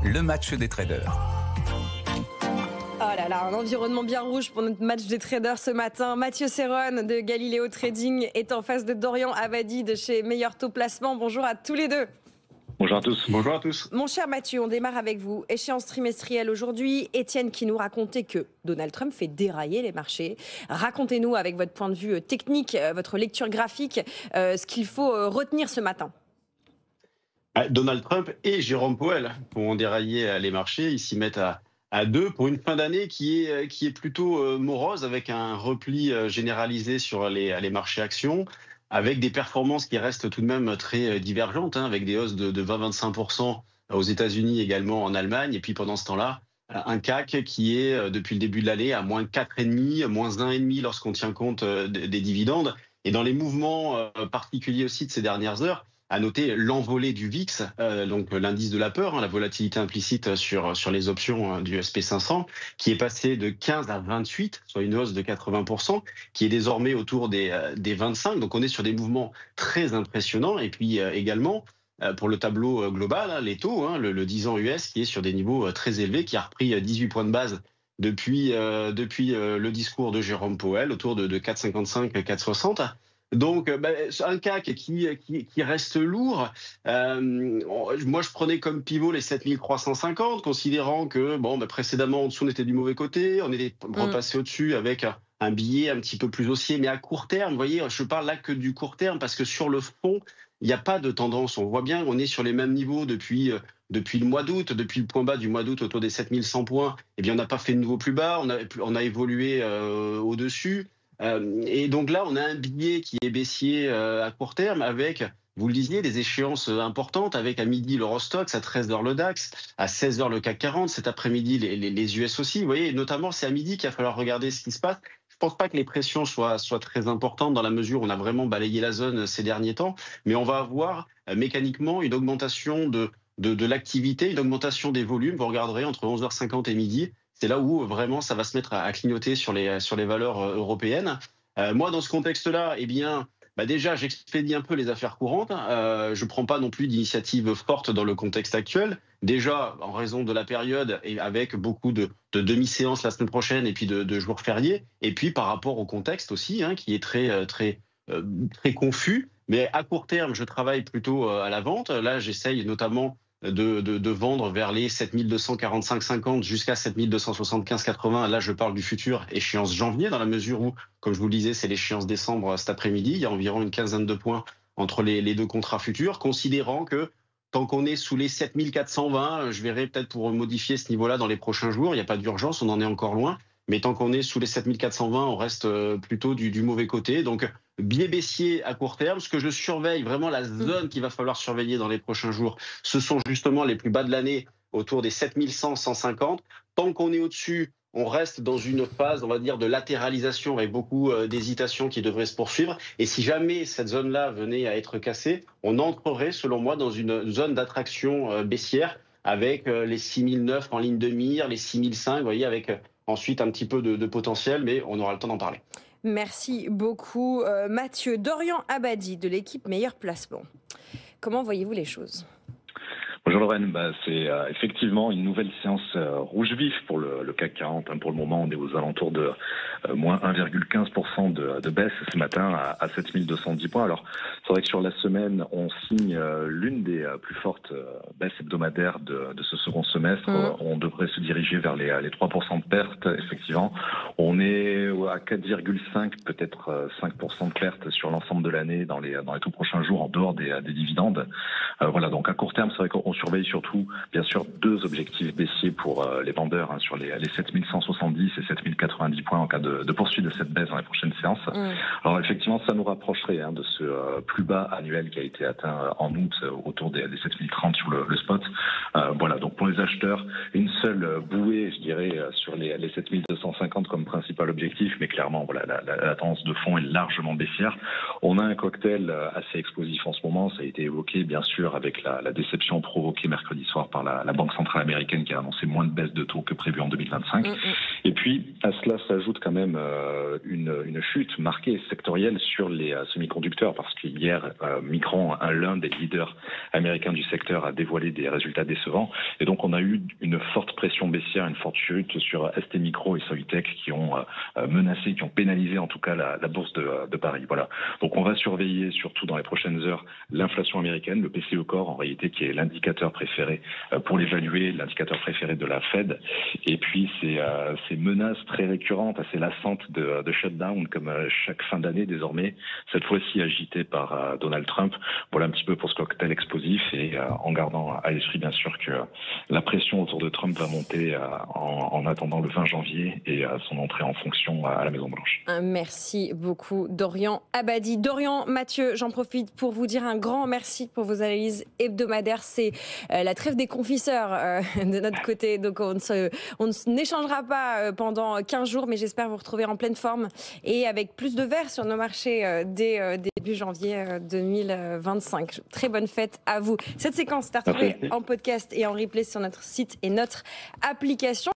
le match des traders. Oh là là, un environnement bien rouge pour notre match des traders ce matin. Mathieu Serron de Galileo Trading est en face de Dorian Abadi de chez Meilleur Taux Placement. Bonjour à tous les deux. Bonjour à tous. Bonjour à tous. Mon cher Mathieu, on démarre avec vous. Échéance trimestrielle aujourd'hui. Étienne qui nous racontait que Donald Trump fait dérailler les marchés. Racontez-nous avec votre point de vue technique, votre lecture graphique, ce qu'il faut retenir ce matin. Donald Trump et Jérôme Powell vont dérailler les marchés. Ils s'y mettent à deux pour une fin d'année qui est plutôt morose, avec un repli généralisé sur les marchés actions, avec des performances qui restent tout de même très divergentes, avec des hausses de 20-25% aux États-Unis, également en Allemagne. Et puis pendant ce temps-là, un CAC qui est depuis le début de l'année à moins 4,5, moins 1,5 lorsqu'on tient compte des dividendes. Et dans les mouvements particuliers aussi de ces dernières heures, à noter l'envolée du VIX, donc l'indice de la peur, la volatilité implicite sur les options du SP500, qui est passé de 15 à 28, soit une hausse de 80%, qui est désormais autour des 25. Donc on est sur des mouvements très impressionnants. Et puis également, pour le tableau global, les taux, le 10 ans US qui est sur des niveaux très élevés, qui a repris 18 points de base depuis le discours de Jérôme Powell, autour de 4,55, 4,60. Donc, un CAC qui reste lourd. Moi, je prenais comme pivot les 7350, considérant que précédemment, en dessous, on était du mauvais côté. On était repassé au-dessus avec un billet un petit peu plus haussier. Mais à court terme, vous voyez, je parle là que du court terme, parce que sur le fond, il n'y a pas de tendance. On voit bien qu'on est sur les mêmes niveaux depuis le mois d'août, depuis le point bas du mois d'août autour des 7100 points. Eh bien, on n'a pas fait de nouveau plus bas. On a évolué au-dessus. Et donc là, on a un billet qui est baissier à court terme, avec, vous le disiez, des échéances importantes, avec à midi l'Eurostoxx, à 13h le DAX, à 16h le CAC 40, cet après-midi les US aussi. Vous voyez, notamment, c'est à midi qu'il va falloir regarder ce qui se passe. Je pense pas que les pressions soient très importantes, dans la mesure où on a vraiment balayé la zone ces derniers temps, mais on va avoir mécaniquement une augmentation de l'activité, une augmentation des volumes. Vous regarderez entre 11h50 et midi. C'est là où vraiment ça va se mettre à clignoter sur les valeurs européennes. Moi, dans ce contexte-là, déjà, j'expédie un peu les affaires courantes. Je ne prends pas non plus d'initiative forte dans le contexte actuel. Déjà, en raison de la période et avec beaucoup de demi-séances la semaine prochaine et puis de jours fériés. Et puis par rapport au contexte aussi, qui est très confus. Mais à court terme, je travaille plutôt à la vente. Là, j'essaye notamment de vendre vers les 7245,50 jusqu'à 7275,80. Là, je parle du futur, échéance janvier, dans la mesure où, comme je vous le disais, c'est l'échéance décembre cet après-midi. Il y a environ une quinzaine de points entre les deux contrats futurs, considérant que tant qu'on est sous les 7420, je verrai peut-être pour modifier ce niveau-là dans les prochains jours. Il n'y a pas d'urgence, on en est encore loin. Mais tant qu'on est sous les 7420, on reste plutôt du mauvais côté. Donc, biais baissier à court terme. Ce que je surveille, vraiment la zone qu'il va falloir surveiller dans les prochains jours, ce sont justement les plus bas de l'année, autour des 7100, 150. Tant qu'on est au-dessus, on reste dans une phase, on va dire, de latéralisation, avec beaucoup d'hésitation qui devrait se poursuivre. Et si jamais cette zone-là venait à être cassée, on entrerait, selon moi, dans une zone d'attraction baissière, avec les 6009 en ligne de mire, les 6005, vous voyez, avec ensuite un petit peu de potentiel, mais on aura le temps d'en parler. Merci beaucoup Mathieu. Dorian Abadi de l'équipe Meilleur Placement. Comment voyez-vous les choses ? Bonjour Lorraine, c'est effectivement une nouvelle séance rouge vif pour le CAC 40. Pour le moment, on est aux alentours de moins 1,15% de baisse ce matin à 7210 points. Alors, c'est vrai que sur la semaine, on signe l'une des plus fortes baisses hebdomadaires de ce second semestre. On devrait se diriger vers les 3% de perte, effectivement. On est à 4,5, peut-être 5% de perte sur l'ensemble de l'année dans les tout prochains jours, en dehors des dividendes. Voilà, donc à court terme, c'est vrai qu'on surveille surtout, bien sûr, deux objectifs baissiers pour les vendeurs, sur les 7170 et 7090 points en cas de poursuite de cette baisse dans les prochaines séances. Alors effectivement, ça nous rapprocherait de ce plus bas annuel qui a été atteint en août, autour des 7030 sur le spot. Voilà, donc pour les acheteurs, une seule bouée, je dirais, sur les 7250 comme principal objectif, mais clairement, voilà, la tendance de fond est largement baissière. On a un cocktail assez explosif en ce moment, ça a été évoqué bien sûr avec la déception provoquée mercredi soir par la Banque centrale américaine qui a annoncé moins de baisse de taux que prévu en 2025. Et puis, à cela s'ajoute quand même une chute marquée sectorielle sur les semi-conducteurs, parce qu'hier, Micron, l'un des leaders américains du secteur, a dévoilé des résultats décevants. Et donc, on a eu une forte pression baissière, une forte chute sur STMicro et Soitec qui ont menacé, qui ont pénalisé en tout cas la bourse de Paris. Voilà. Donc, on va surveiller, surtout dans les prochaines heures, l'inflation américaine, le PCE Core, en réalité, qui est l'indicateur préféré pour l'évaluer, l'indicateur préféré de la Fed. Et puis, ces menaces très récurrentes, assez lassantes de shutdown, comme chaque fin d'année désormais, cette fois-ci agitée par Donald Trump. Voilà un petit peu pour ce cocktail explosif, et en gardant à l'esprit bien sûr que la pression autour de Trump va monter en attendant le 20 janvier et son entrée en fonction à la Maison-Blanche. Merci beaucoup Dorian Abadi. Dorian, Mathieu, j'en profite pour vous dire un grand merci pour vos analyses hebdomadaires. C'est la trêve des confiseurs de notre côté, donc on n'échangera pas pendant 15 jours, mais j'espère vous retrouver en pleine forme et avec plus de verre sur nos marchés dès début janvier 2025. Très bonne fête à vous. Cette séquence est à retrouver en podcast et en replay sur notre site et notre application.